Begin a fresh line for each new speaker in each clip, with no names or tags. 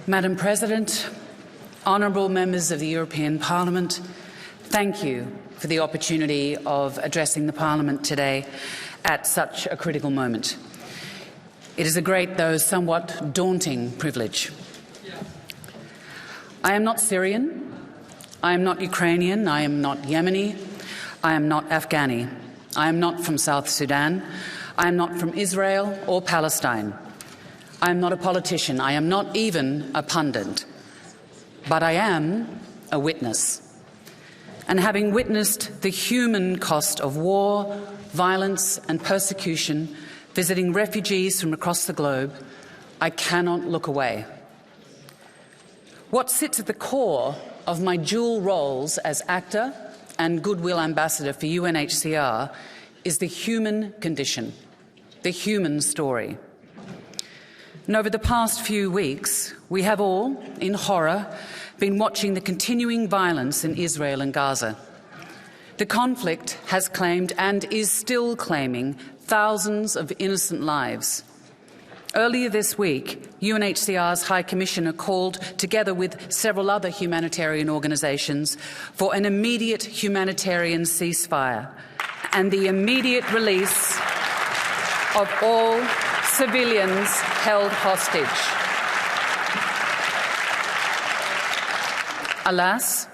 Madam President, honourable members of the European Parliament, thank you for the opportunity of addressing the Parliament today at such a critical moment. It is a great, though somewhat daunting, privilege. I am not Syrian, I am not Ukrainian, I am not Yemeni, I am not Afghani, I am not from South Sudan, I am not from Israel or Palestine. I am not a politician, I am not even a pundit, but I am a witness. And having witnessed the human cost of war, violence and persecution, visiting refugees from across the globe, I cannot look away. What sits at the core of my dual roles as actor and goodwill ambassador for UNHCR is the human condition, the human story. And over the past few weeks, we have all, in horror, been watching the continuing violence in Israel and Gaza. The conflict has claimed and is still claiming thousands of innocent lives. Earlier this week, UNHCR's High Commissioner called, together with several other humanitarian organisations, for an immediate humanitarian ceasefire and the immediate release of all civilians held hostage. Alas,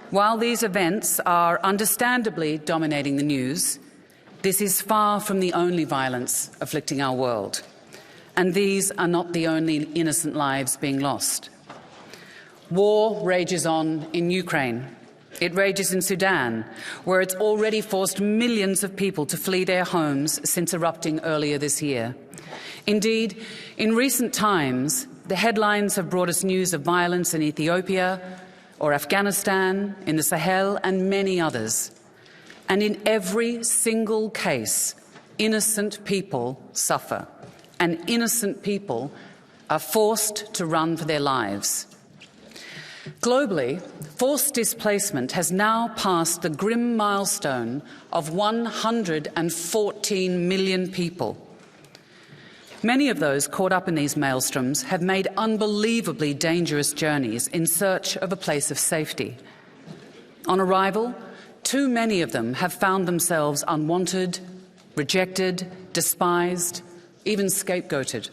while these events are understandably dominating the news, this is far from the only violence afflicting our world, and these are not the only innocent lives being lost. War rages on in Ukraine. It rages in Sudan, where it's already forced millions of people to flee their homes since erupting earlier this year. Indeed, in recent times, the headlines have brought us news of violence in Ethiopia or Afghanistan, in the Sahel and many others. And in every single case, innocent people suffer, and innocent people are forced to run for their lives. Globally, forced displacement has now passed the grim milestone of 114 million people. Many of those caught up in these maelstroms have made unbelievably dangerous journeys in search of a place of safety. On arrival, too many of them have found themselves unwanted, rejected, despised, even scapegoated.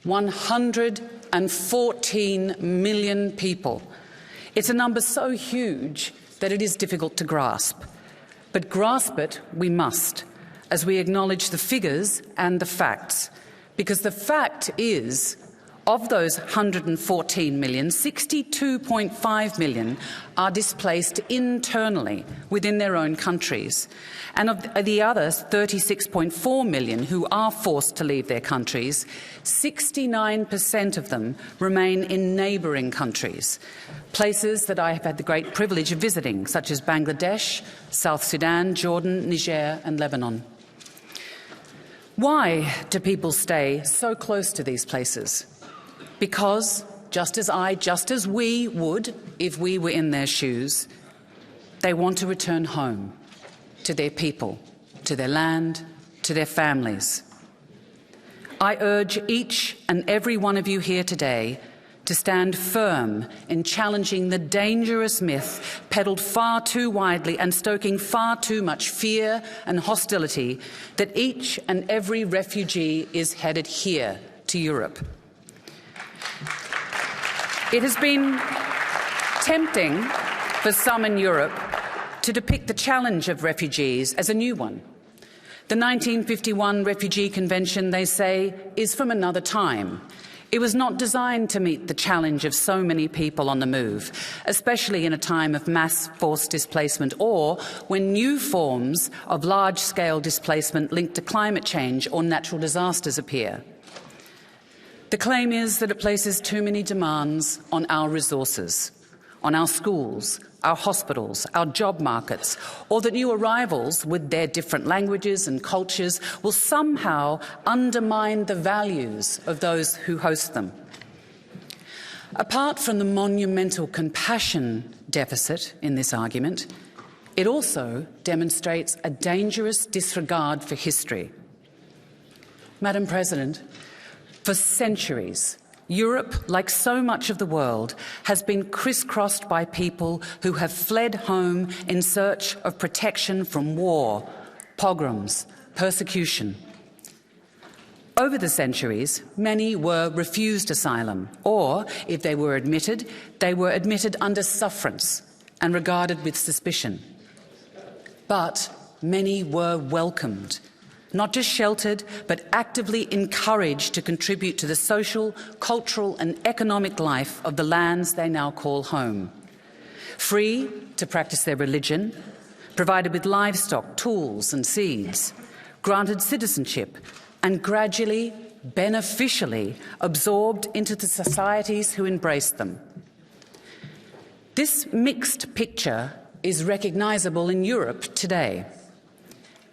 114 million people. It's a number so huge that it is difficult to grasp. But grasp it we must, as we acknowledge the figures and the facts. Because the fact is, of those 114 million, 62.5 million are displaced internally within their own countries. And of the other 36.4 million who are forced to leave their countries, 69% of them remain in neighbouring countries, places that I have had the great privilege of visiting, such as Bangladesh, South Sudan, Jordan, Niger and Lebanon. Why do people stay so close to these places? Because, just as we would if we were in their shoes, they want to return home, to their people, to their land, to their families. I urge each and every one of you here today to stand firm in challenging the dangerous myth peddled far too widely and stoking far too much fear and hostility that each and every refugee is headed here to Europe. It has been tempting for some in Europe to depict the challenge of refugees as a new one. The 1951 Refugee Convention, they say, is from another time. It was not designed to meet the challenge of so many people on the move, especially in a time of mass forced displacement or when new forms of large-scale displacement linked to climate change or natural disasters appear. The claim is that it places too many demands on our resources, on our schools, our hospitals, our job markets, or that new arrivals with their different languages and cultures will somehow undermine the values of those who host them. Apart from the monumental compassion deficit in this argument, it also demonstrates a dangerous disregard for history. Madam President, for centuries, Europe, like so much of the world, has been crisscrossed by people who have fled home in search of protection from war, pogroms, persecution. Over the centuries, many were refused asylum, or, if they were admitted under sufferance and regarded with suspicion. But many were welcomed, not just sheltered, but actively encouraged to contribute to the social, cultural and economic life of the lands they now call home. Free to practice their religion, provided with livestock, tools and seeds, granted citizenship, and gradually, beneficially absorbed into the societies who embraced them. This mixed picture is recognisable in Europe today.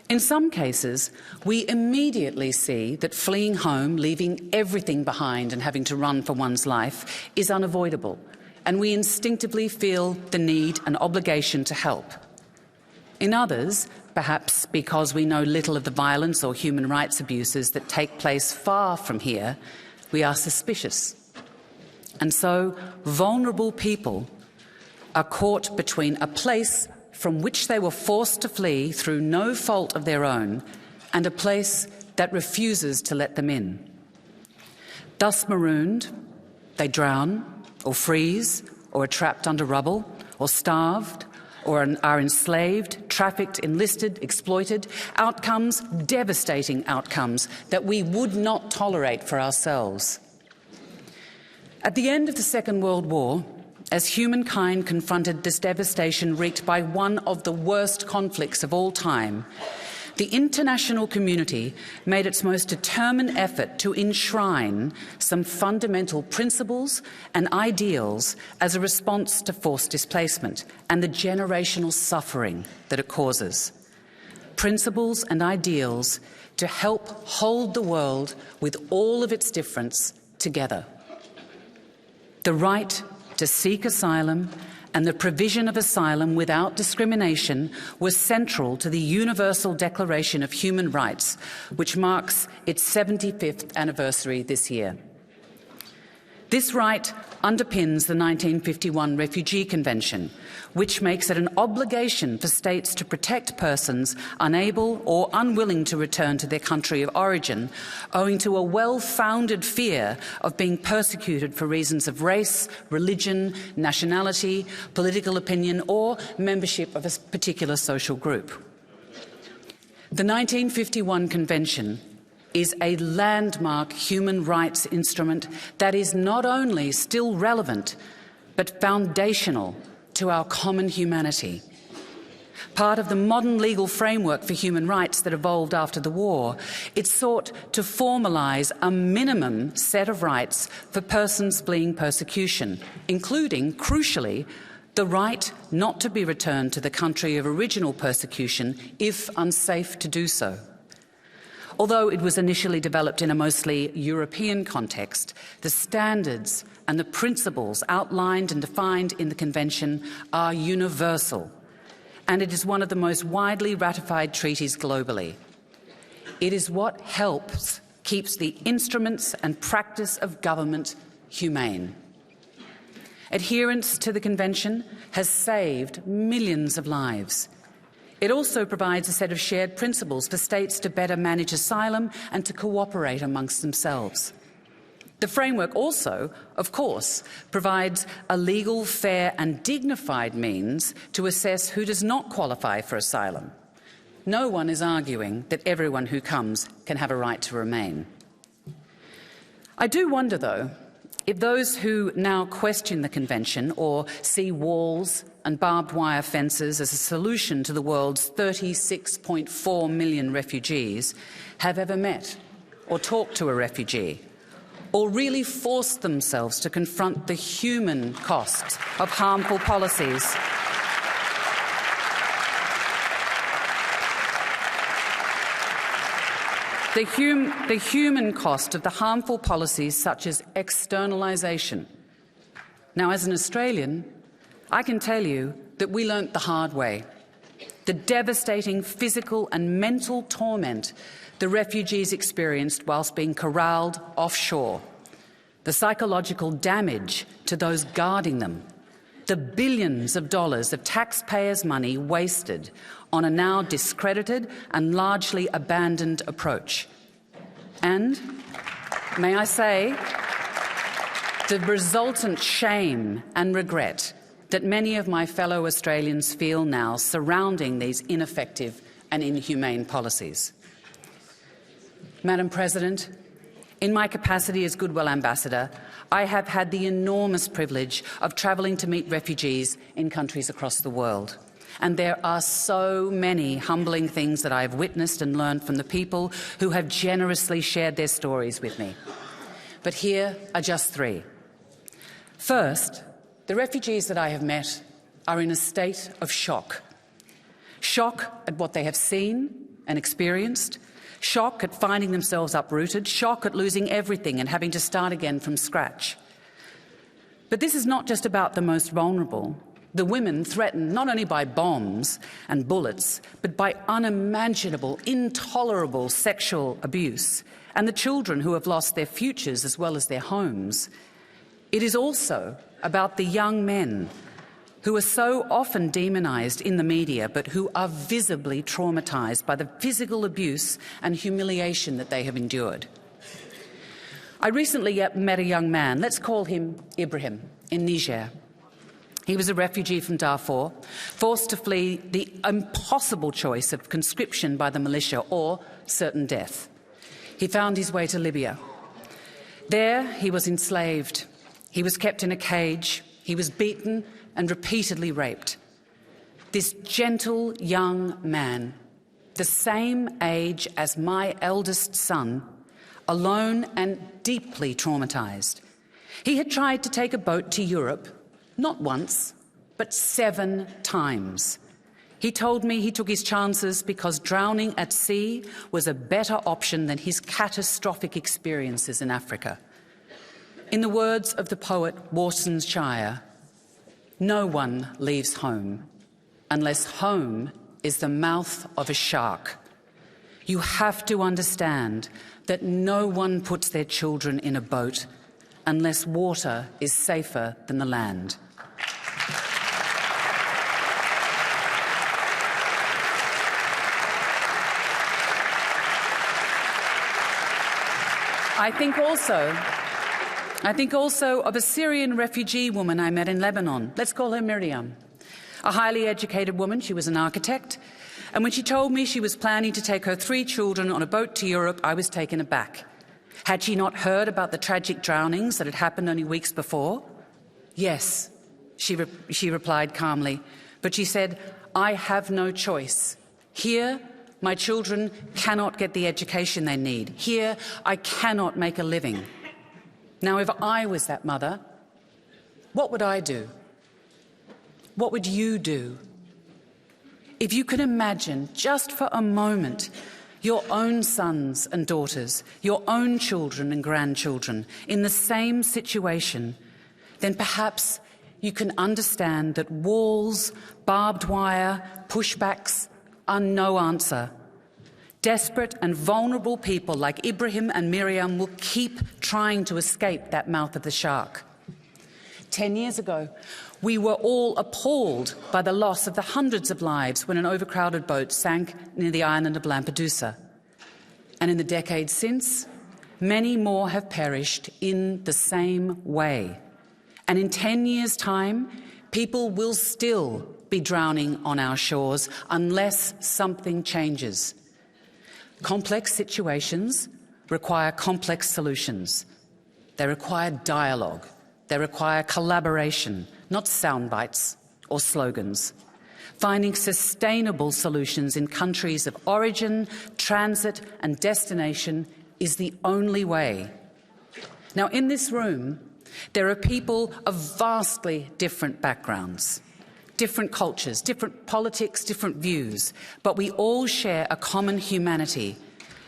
In some cases, we immediately see that fleeing home, leaving everything behind and having to run for one's life is unavoidable, and we instinctively feel the need and obligation to help. In others, perhaps because we know little of the violence or human rights abuses that take place far from here, we are suspicious. And so vulnerable people are caught between a place from which they were forced to flee through no fault of their own and a place that refuses to let them in. Thus marooned, they drown or freeze or are trapped under rubble or starved or are enslaved, trafficked, enlisted, exploited, outcomes, devastating outcomes that we would not tolerate for ourselves. At the end of the Second World War, as humankind confronted this devastation wreaked by one of the worst conflicts of all time, the international community made its most determined effort to enshrine some fundamental principles and ideals as a response to forced displacement and the generational suffering that it causes. Principles and ideals to help hold the world with all of its difference together. The right to seek asylum and the provision of asylum without discrimination was central to the Universal Declaration of Human Rights, which marks its 75th anniversary this year. This right underpins the 1951 Refugee Convention, which makes it an obligation for states to protect persons unable or unwilling to return to their country of origin, owing to a well-founded fear of being persecuted for reasons of race, religion, nationality, political opinion, or membership of a particular social group. The 1951 Convention is a landmark human rights instrument that is not only still relevant, but foundational to our common humanity. Part of the modern legal framework for human rights that evolved after the war, it sought to formalise a minimum set of rights for persons fleeing persecution, including, crucially, the right not to be returned to the country of original persecution if unsafe to do so. Although it was initially developed in a mostly European context, the standards and the principles outlined and defined in the Convention are universal, and it is one of the most widely ratified treaties globally. It is what keeps the instruments and practice of government humane. Adherence to the Convention has saved millions of lives. It also provides a set of shared principles for states to better manage asylum and to cooperate amongst themselves. The framework also, of course, provides a legal, fair and dignified means to assess who does not qualify for asylum. No one is arguing that everyone who comes can have a right to remain. I do wonder, though, if those who now question the Convention or see walls and barbed wire fences as a solution to the world's 36.4 million refugees have ever met or talked to a refugee, or really forced themselves to confront the human costs of harmful policies. The human cost of the harmful policies such as externalisation. Now, as an Australian, I can tell you that we learnt the hard way. The devastating physical and mental torment the refugees experienced whilst being corralled offshore. the psychological damage to those guarding them, the billions of dollars of taxpayers' money wasted on a now discredited and largely abandoned approach. And, may I say, the resultant shame and regret that many of my fellow Australians feel now surrounding these ineffective and inhumane policies. Madam President, in my capacity as Goodwill Ambassador, I have had the enormous privilege of travelling to meet refugees in countries across the world. And there are so many humbling things that I have witnessed and learned from the people who have generously shared their stories with me. But here are just three. First, the refugees that I have met are in a state of shock. Shock at what they have seen and experienced, shock at finding themselves uprooted, shock at losing everything and having to start again from scratch. But this is not just about the most vulnerable. The women threatened not only by bombs and bullets, but by unimaginable, intolerable sexual abuse, and the children who have lost their futures as well as their homes. It is also about the young men who are so often demonised in the media, but who are visibly traumatised by the physical abuse and humiliation that they have endured. I recently met a young man, let's call him Ibrahim, in Niger. He was a refugee from Darfur, forced to flee the impossible choice of conscription by the militia or certain death. He found his way to Libya. There he was enslaved. He was kept in a cage. He was beaten and repeatedly raped. This gentle young man, the same age as my eldest son, alone and deeply traumatised. He had tried to take a boat to Europe, not once, but 7 times. He told me he took his chances because drowning at sea was a better option than his catastrophic experiences in Africa. In the words of the poet Warson Shire, no one leaves home unless home is the mouth of a shark. You have to understand that no one puts their children in a boat unless water is safer than the land. I think also of a Syrian refugee woman I met in Lebanon. Let's call her Miriam. A highly educated woman, she was an architect, and when she told me she was planning to take her 3 children on a boat to Europe, I was taken aback. Had she not heard about the tragic drownings that had happened only weeks before? Yes, she replied calmly, but she said, I have no choice. Here, my children cannot get the education they need. Here, I cannot make a living. Now, if I was that mother, what would I do? What would you do? If you could imagine, just for a moment, your own sons and daughters, your own children and grandchildren in the same situation, then perhaps you can understand that walls, barbed wire, pushbacks are no answer. Desperate and vulnerable people like Ibrahim and Miriam will keep trying to escape that mouth of the shark. 10 years ago, we were all appalled by the loss of the hundreds of lives when an overcrowded boat sank near the island of Lampedusa. And in the decades since, many more have perished in the same way. And in 10 years' time, people will still be drowning on our shores unless something changes. Complex situations require complex solutions. They require dialogue. They require collaboration, not sound bites or slogans. Finding sustainable solutions in countries of origin, transit and destination is the only way. Now, in this room, there are people of vastly different backgrounds, different cultures, different politics, different views, but we all share a common humanity,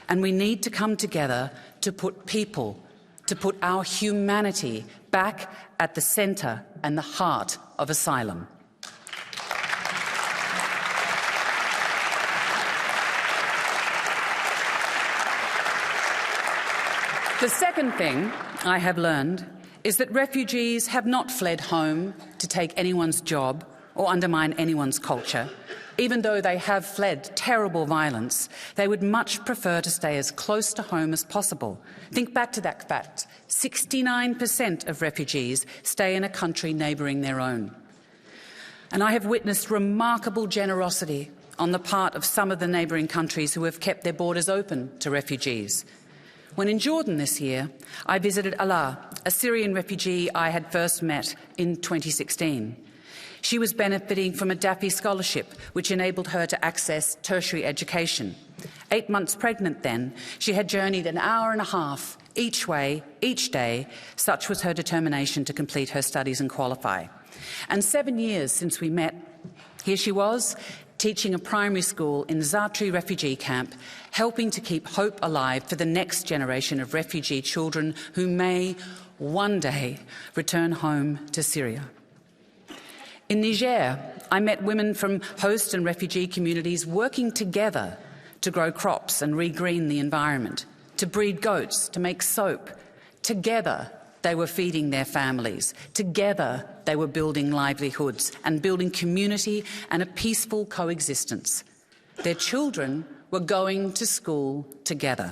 and we need to come together to put people, to put our humanity back at the centre and the heart of asylum. The second thing I have learned is that refugees have not fled home to take anyone's job or undermine anyone's culture. Even though they have fled terrible violence, they would much prefer to stay as close to home as possible. Think back to that fact. 69% of refugees stay in a country neighbouring their own. And I have witnessed remarkable generosity on the part of some of the neighbouring countries who have kept their borders open to refugees. When in Jordan this year, I visited Alaa, a Syrian refugee I had first met in 2016. She was benefiting from a DAFI scholarship, which enabled her to access tertiary education. 8 months pregnant then, she had journeyed an hour and a half each way, each day. Such was her determination to complete her studies and qualify. And 7 years since we met, here she was, teaching a primary school in Zatri refugee camp, helping to keep hope alive for the next generation of refugee children who may one day return home to Syria. In Niger, I met women from host and refugee communities working together to grow crops and regreen the environment, to breed goats, to make soap. Together, they were feeding their families. Together, they were building livelihoods and building community and a peaceful coexistence. Their children were going to school together.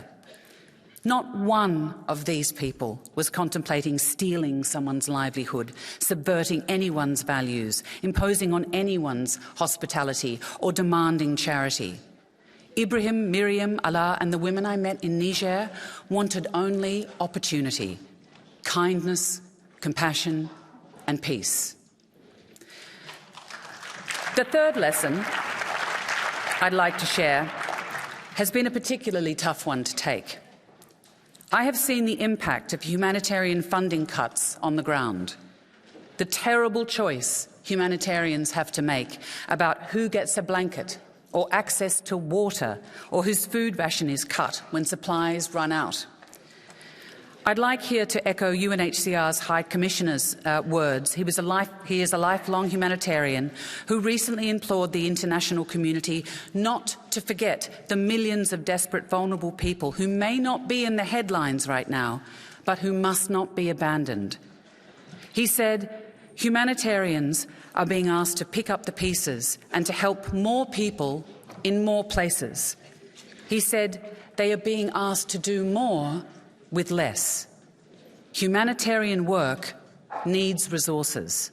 Not one of these people was contemplating stealing someone's livelihood, subverting anyone's values, imposing on anyone's hospitality, or demanding charity. Ibrahim, Miriam, Alaa, and the women I met in Niger wanted only opportunity, kindness, compassion, and peace. The third lesson I'd like to share has been a particularly tough one to take. I have seen the impact of humanitarian funding cuts on the ground, the terrible choice humanitarians have to make about who gets a blanket or access to water or whose food ration is cut when supplies run out. I'd like here to echo UNHCR's High Commissioner's words. He is a lifelong humanitarian who recently implored the international community not to forget the millions of desperate, vulnerable people who may not be in the headlines right now, but who must not be abandoned. He said, humanitarians are being asked to pick up the pieces and to help more people in more places. He said they are being asked to do more with less. Humanitarian work needs resources.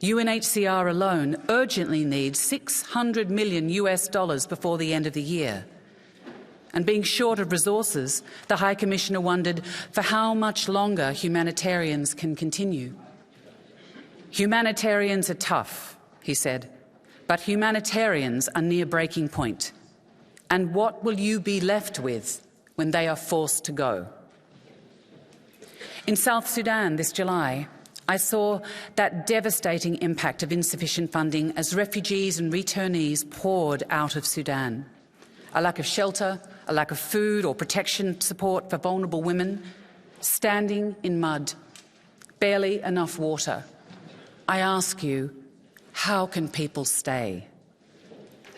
UNHCR alone urgently needs $600 million before the end of the year. And being short of resources, the High Commissioner wondered for how much longer humanitarians can continue. Humanitarians are tough, he said, but humanitarians are near breaking point. And what will you be left with when they are forced to go? In South Sudan this July, I saw that devastating impact of insufficient funding as refugees and returnees poured out of Sudan. A lack of shelter, a lack of food or protection support for vulnerable women, standing in mud, barely enough water. I ask you, how can people stay?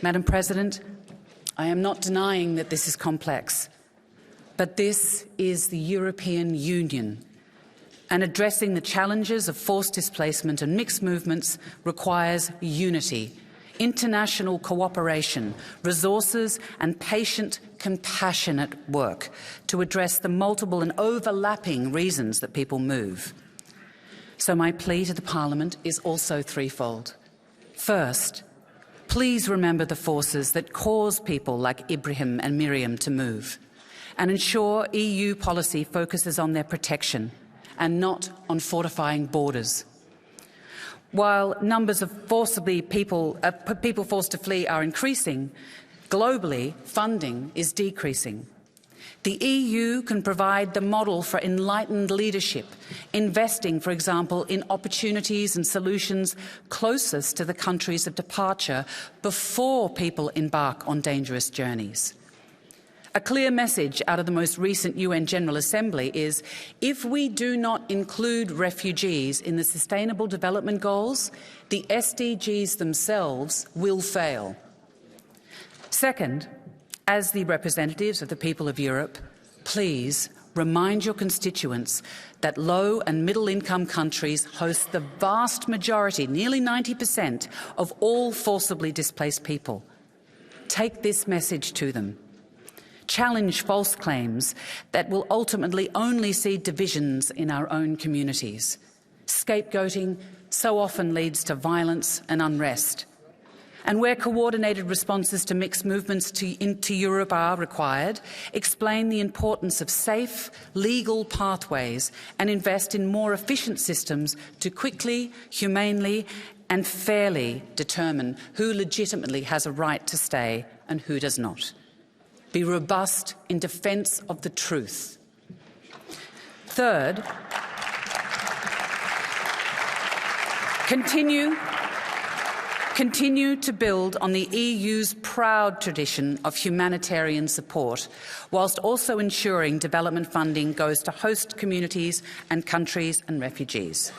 Madam President, I am not denying that this is complex, but this is the European Union. And addressing the challenges of forced displacement and mixed movements requires unity, international cooperation, resources and patient, compassionate work to address the multiple and overlapping reasons that people move. So my plea to the Parliament is also threefold. First, please remember the forces that cause people like Ibrahim and Miriam to move, and ensure EU policy focuses on their protection and not on fortifying borders. While numbers of people forced to flee are increasing, globally funding is decreasing. The EU can provide the model for enlightened leadership, investing, for example, in opportunities and solutions closest to the countries of departure before people embark on dangerous journeys. A clear message out of the most recent UN General Assembly is if we do not include refugees in the Sustainable Development Goals, the SDGs themselves will fail. Second, as the representatives of the people of Europe, please remind your constituents that low and middle-income countries host the vast majority, nearly 90%, of all forcibly displaced people. Take this message to them. Challenge false claims that will ultimately only see divisions in our own communities. Scapegoating so often leads to violence and unrest. And where coordinated responses to mixed movements into Europe are required, explain the importance of safe, legal pathways and invest in more efficient systems to quickly, humanely and fairly determine who legitimately has a right to stay and who does not. Be robust in defence of the truth. Third, continue to build on the EU's proud tradition of humanitarian support, whilst also ensuring development funding goes to host communities and countries and refugees.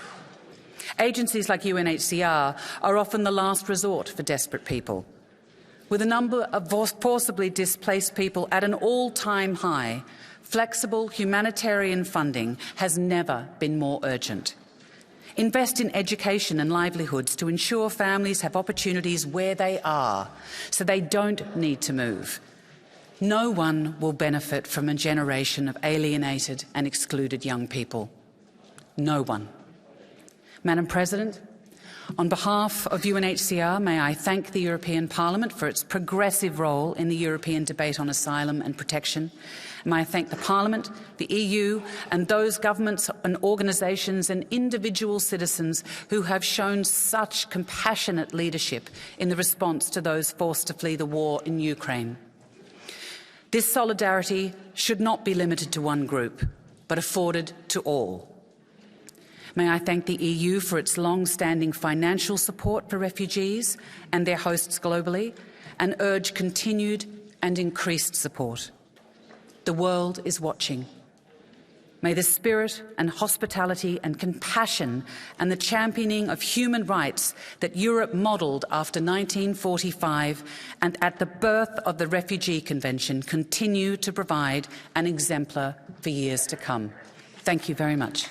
Agencies like UNHCR are often the last resort for desperate people. With a number of forcibly displaced people at an all-time high, flexible humanitarian funding has never been more urgent. Invest in education and livelihoods to ensure families have opportunities where they are, so they don't need to move. No one will benefit from a generation of alienated and excluded young people. No one. Madam President, on behalf of UNHCR, may I thank the European Parliament for its progressive role in the European debate on asylum and protection. May I thank the Parliament, the EU and those governments and organisations and individual citizens who have shown such compassionate leadership in the response to those forced to flee the war in Ukraine. This solidarity should not be limited to one group, but afforded to all. May I thank the EU for its long-standing financial support for refugees and their hosts globally, and urge continued and increased support. The world is watching. May the spirit and hospitality and compassion and the championing of human rights that Europe modelled after 1945 and at the birth of the Refugee Convention continue to provide an exemplar for years to come. Thank you very much.